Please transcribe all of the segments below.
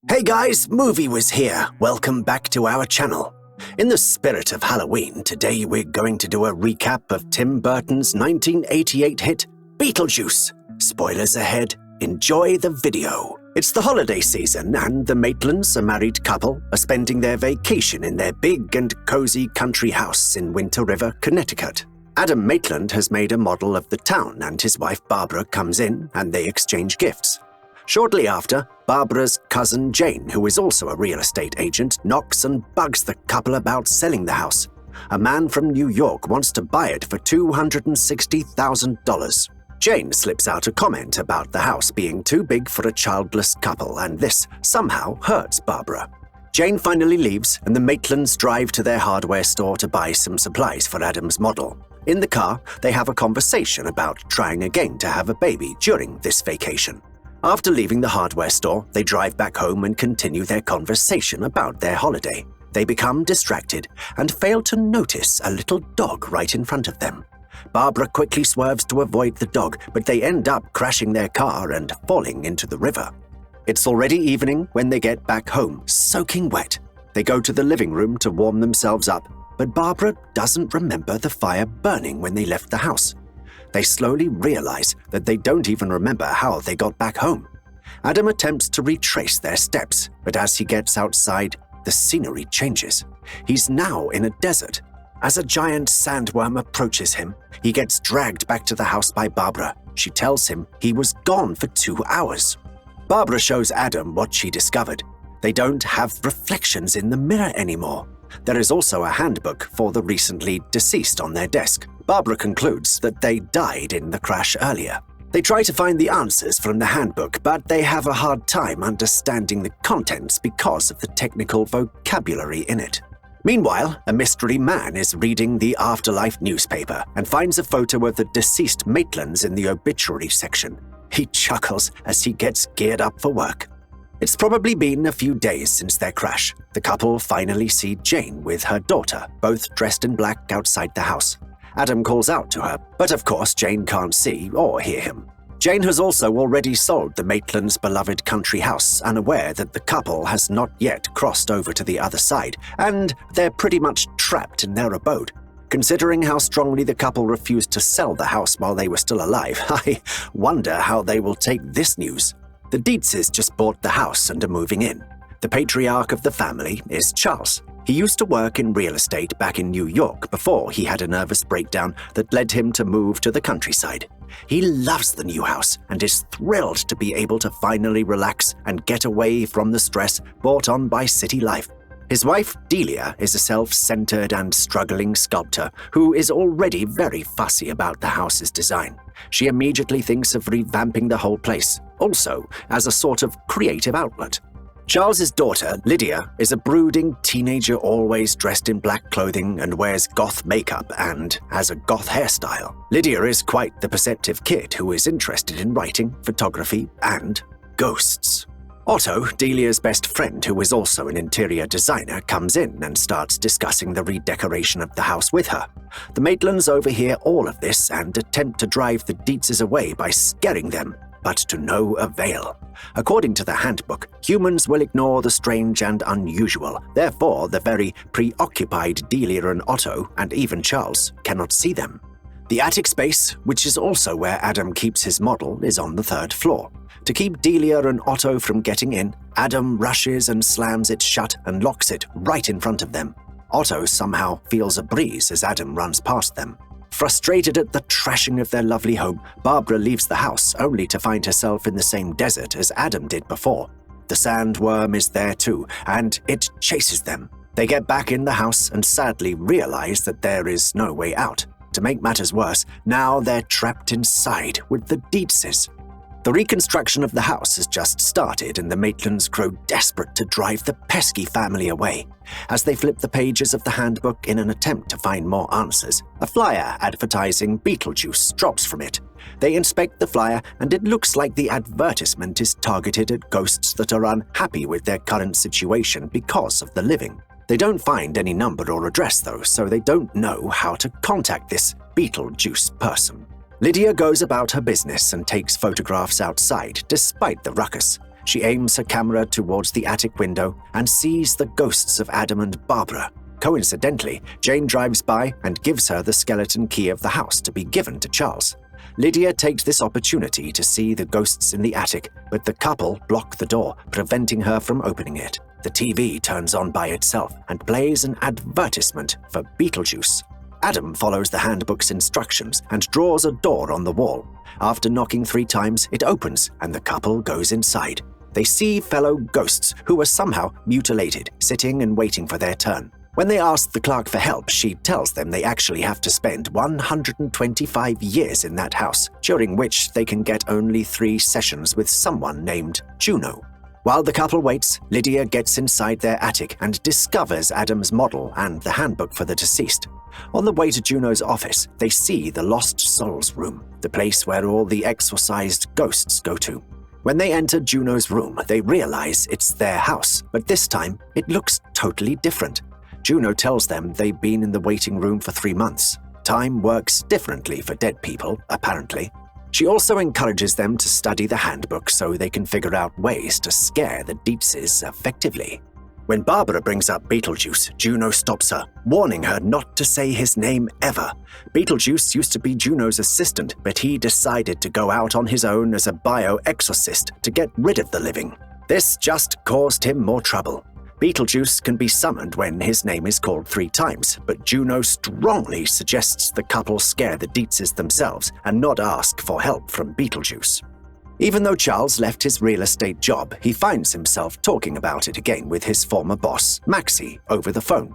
Hey guys, Movie Was here. Welcome back to our channel. In the spirit of Halloween, today we're going to do a recap of Tim Burton's 1988 hit, Beetlejuice. Spoilers ahead. Enjoy the video. It's the holiday season and the Maitlands, a married couple, are spending their vacation in their big and cozy country house in Winter River, Connecticut. Adam Maitland has made a model of the town and his wife Barbara comes in and they exchange gifts. Shortly after, Barbara's cousin Jane, who is also a real estate agent, knocks and bugs the couple about selling the house. A man from New York wants to buy it for $260,000. Jane slips out a comment about the house being too big for a childless couple, and this somehow hurts Barbara. Jane finally leaves, and the Maitlands drive to their hardware store to buy some supplies for Adam's model. In the car, they have a conversation about trying again to have a baby during this vacation. After leaving the hardware store, they drive back home and continue their conversation about their holiday. They become distracted and fail to notice a little dog right in front of them. Barbara quickly swerves to avoid the dog, but they end up crashing their car and falling into the river. It's already evening when they get back home, soaking wet. They go to the living room to warm themselves up, but Barbara doesn't remember the fire burning when they left the house. They slowly realize that they don't even remember how they got back home. Adam attempts to retrace their steps, but as he gets outside, the scenery changes. He's now in a desert. As a giant sandworm approaches him, he gets dragged back to the house by Barbara. She tells him he was gone for 2 hours. Barbara shows Adam what she discovered. They don't have reflections in the mirror anymore. There is also a handbook for the recently deceased on their desk. Barbara concludes that they died in the crash earlier. They try to find the answers from the handbook, but they have a hard time understanding the contents because of the technical vocabulary in it. Meanwhile, a mystery man is reading the Afterlife newspaper and finds a photo of the deceased Maitlands in the obituary section. He chuckles as he gets geared up for work. It's probably been a few days since their crash. The couple finally see Jane with her daughter, both dressed in black outside the house. Adam calls out to her, but of course Jane can't see or hear him. Jane has also already sold the Maitlands' beloved country house, unaware that the couple has not yet crossed over to the other side, and they're pretty much trapped in their abode. Considering how strongly the couple refused to sell the house while they were still alive, I wonder how they will take this news. The Dietzes just bought the house and are moving in. The patriarch of the family is Charles. He used to work in real estate back in New York before he had a nervous breakdown that led him to move to the countryside. He loves the new house and is thrilled to be able to finally relax and get away from the stress brought on by city life. His wife, Delia, is a self-centered and struggling sculptor who is already very fussy about the house's design. She immediately thinks of revamping the whole place, also as a sort of creative outlet. Charles's daughter, Lydia, is a brooding teenager always dressed in black clothing and wears goth makeup and has a goth hairstyle. Lydia is quite the perceptive kid who is interested in writing, photography, and ghosts. Otto, Delia's best friend, who is also an interior designer, comes in and starts discussing the redecoration of the house with her. The Maitlands overhear all of this and attempt to drive the Dietzes away by scaring them, but to no avail. According to the handbook, humans will ignore the strange and unusual. Therefore, the very preoccupied Delia and Otto, and even Charles, cannot see them. The attic space, which is also where Adam keeps his model, is on the 3rd floor. To keep Delia and Otto from getting in, Adam rushes and slams it shut and locks it right in front of them. Otto somehow feels a breeze as Adam runs past them. Frustrated at the trashing of their lovely home, Barbara leaves the house only to find herself in the same desert as Adam did before. The sandworm is there too, and it chases them. They get back in the house and sadly realize that there is no way out. To make matters worse, now they're trapped inside with the Dietzes. The reconstruction of the house has just started and the Maitlands grow desperate to drive the pesky family away. As they flip the pages of the handbook in an attempt to find more answers, a flyer advertising Beetlejuice drops from it. They inspect the flyer and it looks like the advertisement is targeted at ghosts that are unhappy with their current situation because of the living. They don't find any number or address though, so they don't know how to contact this Beetlejuice person. Lydia goes about her business and takes photographs outside despite the ruckus. She aims her camera towards the attic window and sees the ghosts of Adam and Barbara. Coincidentally, Jane drives by and gives her the skeleton key of the house to be given to Charles. Lydia takes this opportunity to see the ghosts in the attic, but the couple block the door, preventing her from opening it. The TV turns on by itself and plays an advertisement for Beetlejuice. Adam follows the handbook's instructions and draws a door on the wall. After knocking 3 times, it opens and the couple goes inside. They see fellow ghosts who were somehow mutilated, sitting and waiting for their turn. When they ask the clerk for help, she tells them they actually have to spend 125 years in that house, during which they can get only 3 sessions with someone named Juno. While the couple waits, Lydia gets inside their attic and discovers Adam's model and the handbook for the deceased. On the way to Juno's office, they see the Lost Souls room, the place where all the exorcised ghosts go to. When they enter Juno's room, they realize it's their house, but this time it looks totally different. Juno tells them they've been in the waiting room for 3 months. Time works differently for dead people, apparently. She also encourages them to study the handbook so they can figure out ways to scare the Dietzes effectively. When Barbara brings up Beetlejuice, Juno stops her, warning her not to say his name ever. Beetlejuice used to be Juno's assistant, but he decided to go out on his own as a bioexorcist to get rid of the living. This just caused him more trouble. Beetlejuice can be summoned when his name is called 3 times, but Juno strongly suggests the couple scare the Dietzes themselves and not ask for help from Beetlejuice. Even though Charles left his real estate job, he finds himself talking about it again with his former boss, Maxie, over the phone.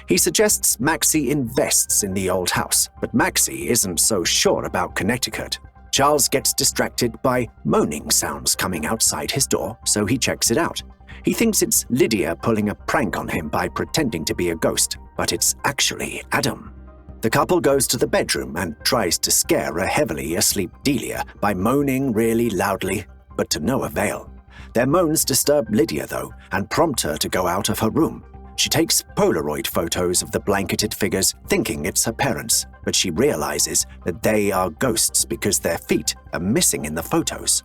He suggests Maxie invests in the old house, but Maxie isn't so sure about Connecticut. Charles gets distracted by moaning sounds coming outside his door, so he checks it out. He thinks it's Lydia pulling a prank on him by pretending to be a ghost, but it's actually Adam. The couple goes to the bedroom and tries to scare a heavily asleep Delia by moaning really loudly, but to no avail. Their moans disturb Lydia, though, and prompt her to go out of her room. She takes Polaroid photos of the blanketed figures, thinking it's her parents, but she realizes that they are ghosts because their feet are missing in the photos.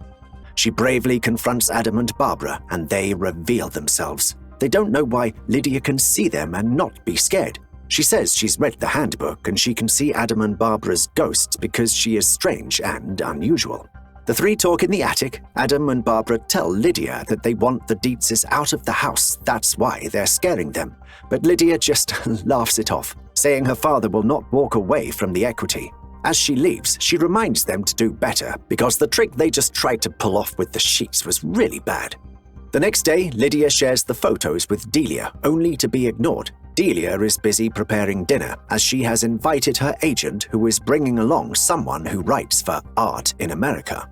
She bravely confronts Adam and Barbara, and they reveal themselves. They don't know why Lydia can see them and not be scared. She says she's read the handbook and she can see Adam and Barbara's ghosts because she is strange and unusual. The 3 talk in the attic. Adam and Barbara tell Lydia that they want the Dietzes out of the house, that's why they're scaring them. But Lydia just laughs it off, saying her father will not walk away from the equity. As she leaves, she reminds them to do better because the trick they just tried to pull off with the sheets was really bad. The next day, Lydia shares the photos with Delia, only to be ignored. Delia is busy preparing dinner as she has invited her agent, who is bringing along someone who writes for Art in America.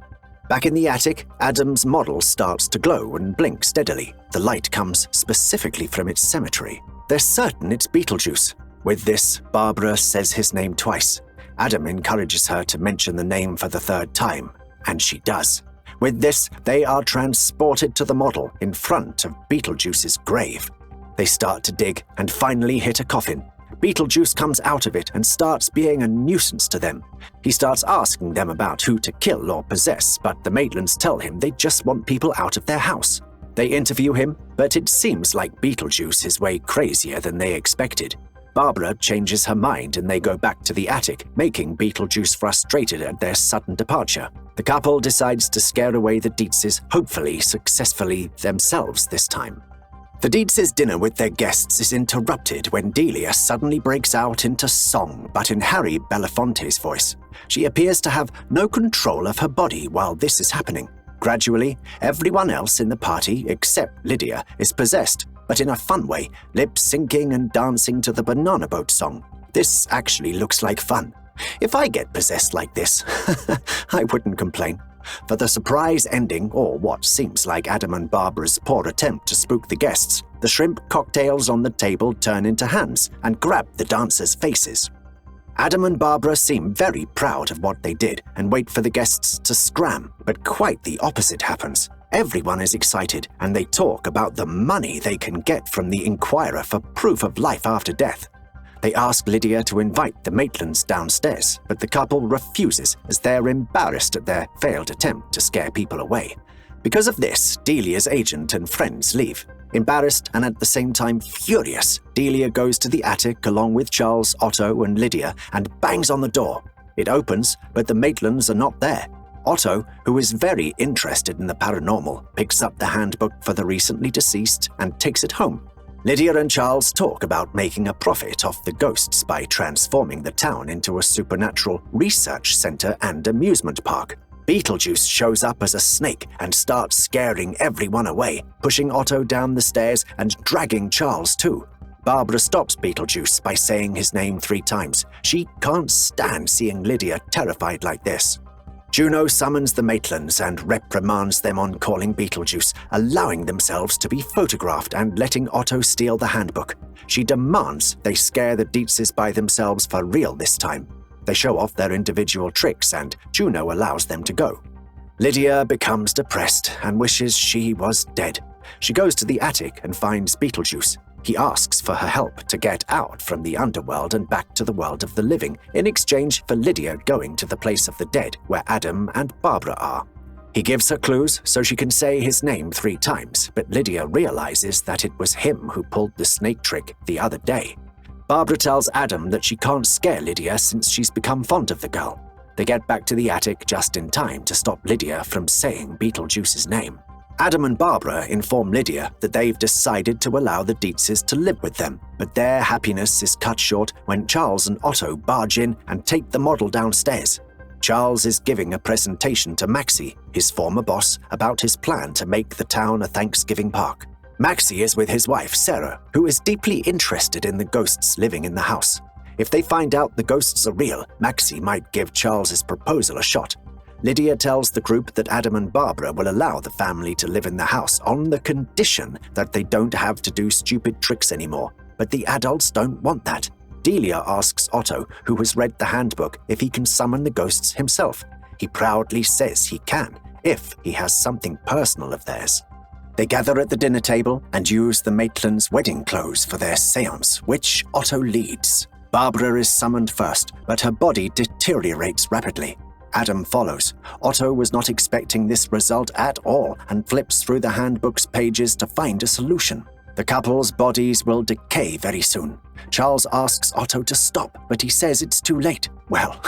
Back in the attic, Adam's model starts to glow and blink steadily. The light comes specifically from its cemetery. They're certain it's Beetlejuice. With this, Barbara says his name twice. Adam encourages her to mention the name for the 3rd time, and she does. With this, they are transported to the model in front of Beetlejuice's grave. They start to dig and finally hit a coffin. Beetlejuice comes out of it and starts being a nuisance to them. He starts asking them about who to kill or possess, but the Maitlands tell him they just want people out of their house. They interview him, but it seems like Beetlejuice is way crazier than they expected. Barbara changes her mind and they go back to the attic, making Beetlejuice frustrated at their sudden departure. The couple decides to scare away the Dietzes, hopefully successfully themselves this time. The Dietzes' dinner with their guests is interrupted when Delia suddenly breaks out into song, but in Harry Belafonte's voice. She appears to have no control of her body while this is happening. Gradually, everyone else in the party, except Lydia, is possessed, but in a fun way, lip-syncing and dancing to the Banana Boat song. This actually looks like fun. If I get possessed like this, I wouldn't complain. For the surprise ending, or what seems like Adam and Barbara's poor attempt to spook the guests, the shrimp cocktails on the table turn into hands and grab the dancers' faces. Adam and Barbara seem very proud of what they did and wait for the guests to scram, but quite the opposite happens. Everyone is excited, and they talk about the money they can get from the Inquirer for proof of life after death. They ask Lydia to invite the Maitlands downstairs, but the couple refuses as they're embarrassed at their failed attempt to scare people away. Because of this, Delia's agent and friends leave. Embarrassed and at the same time furious, Delia goes to the attic along with Charles, Otto, and Lydia and bangs on the door. It opens, but the Maitlands are not there. Otto, who is very interested in the paranormal, picks up the handbook for the recently deceased and takes it home. Lydia and Charles talk about making a profit off the ghosts by transforming the town into a supernatural research center and amusement park. Beetlejuice shows up as a snake and starts scaring everyone away, pushing Otto down the stairs and dragging Charles too. Barbara stops Beetlejuice by saying his name 3 times. She can't stand seeing Lydia terrified like this. Juno summons the Maitlands and reprimands them on calling Beetlejuice, allowing themselves to be photographed and letting Otto steal the handbook. She demands they scare the Dietzes by themselves for real this time. They show off their individual tricks and Juno allows them to go. Lydia becomes depressed and wishes she was dead. She goes to the attic and finds Beetlejuice. He asks for her help to get out from the underworld and back to the world of the living, in exchange for Lydia going to the place of the dead where Adam and Barbara are. He gives her clues so she can say his name 3 times, but Lydia realizes that it was him who pulled the snake trick the other day. Barbara tells Adam that she can't scare Lydia since she's become fond of the girl. They get back to the attic just in time to stop Lydia from saying Beetlejuice's name. Adam and Barbara inform Lydia that they've decided to allow the Dietzes to live with them, but their happiness is cut short when Charles and Otto barge in and take the model downstairs. Charles is giving a presentation to Maxie, his former boss, about his plan to make the town a Thanksgiving park. Maxie is with his wife, Sarah, who is deeply interested in the ghosts living in the house. If they find out the ghosts are real, Maxie might give Charles's proposal a shot. Lydia tells the group that Adam and Barbara will allow the family to live in the house on the condition that they don't have to do stupid tricks anymore, but the adults don't want that. Delia asks Otto, who has read the handbook, if he can summon the ghosts himself. He proudly says he can, if he has something personal of theirs. They gather at the dinner table and use the Maitlands' wedding clothes for their séance, which Otto leads. Barbara is summoned first, but her body deteriorates rapidly. Adam follows. Otto was not expecting this result at all and flips through the handbook's pages to find a solution. The couple's bodies will decay very soon. Charles asks Otto to stop, but he says it's too late. Well,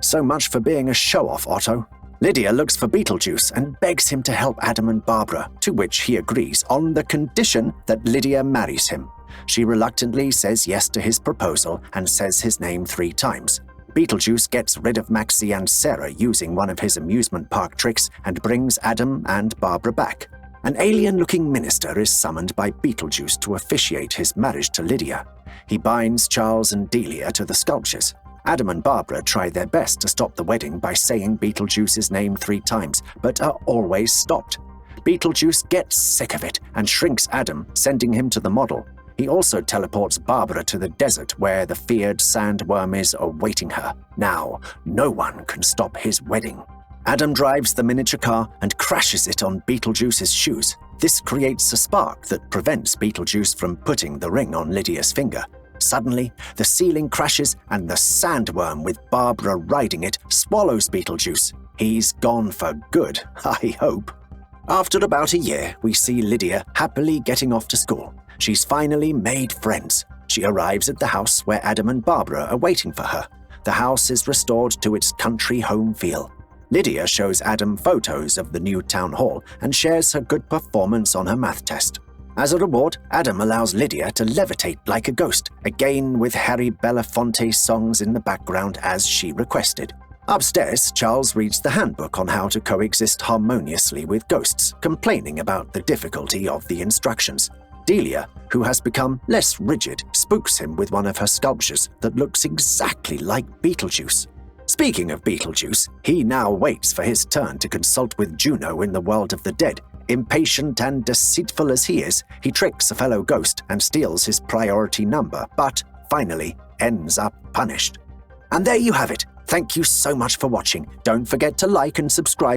so much for being a show-off, Otto. Lydia looks for Beetlejuice and begs him to help Adam and Barbara, to which he agrees on the condition that Lydia marries him. She reluctantly says yes to his proposal and says his name 3 times. Beetlejuice gets rid of Maxie and Sarah using one of his amusement park tricks and brings Adam and Barbara back. An alien-looking minister is summoned by Beetlejuice to officiate his marriage to Lydia. He binds Charles and Delia to the sculptures. Adam and Barbara try their best to stop the wedding by saying Beetlejuice's name 3 times, but are always stopped. Beetlejuice gets sick of it and shrinks Adam, sending him to the model. He also teleports Barbara to the desert where the feared sandworm is awaiting her. Now, no one can stop his wedding. Adam drives the miniature car and crashes it on Beetlejuice's shoes. This creates a spark that prevents Beetlejuice from putting the ring on Lydia's finger. Suddenly, the ceiling crashes and the sandworm with Barbara riding it swallows Beetlejuice. He's gone for good, I hope. After about a year, we see Lydia happily getting off to school. She's finally made friends. She arrives at the house where Adam and Barbara are waiting for her. The house is restored to its country home feel. Lydia shows Adam photos of the new town hall and shares her good performance on her math test. As a reward, Adam allows Lydia to levitate like a ghost, again with Harry Belafonte songs in the background as she requested. Upstairs, Charles reads the handbook on how to coexist harmoniously with ghosts, complaining about the difficulty of the instructions. Delia, who has become less rigid, spooks him with one of her sculptures that looks exactly like Beetlejuice. Speaking of Beetlejuice, he now waits for his turn to consult with Juno in the world of the dead. Impatient and deceitful as he is, he tricks a fellow ghost and steals his priority number, but finally ends up punished. And there you have it. Thank you so much for watching. Don't forget to like and subscribe.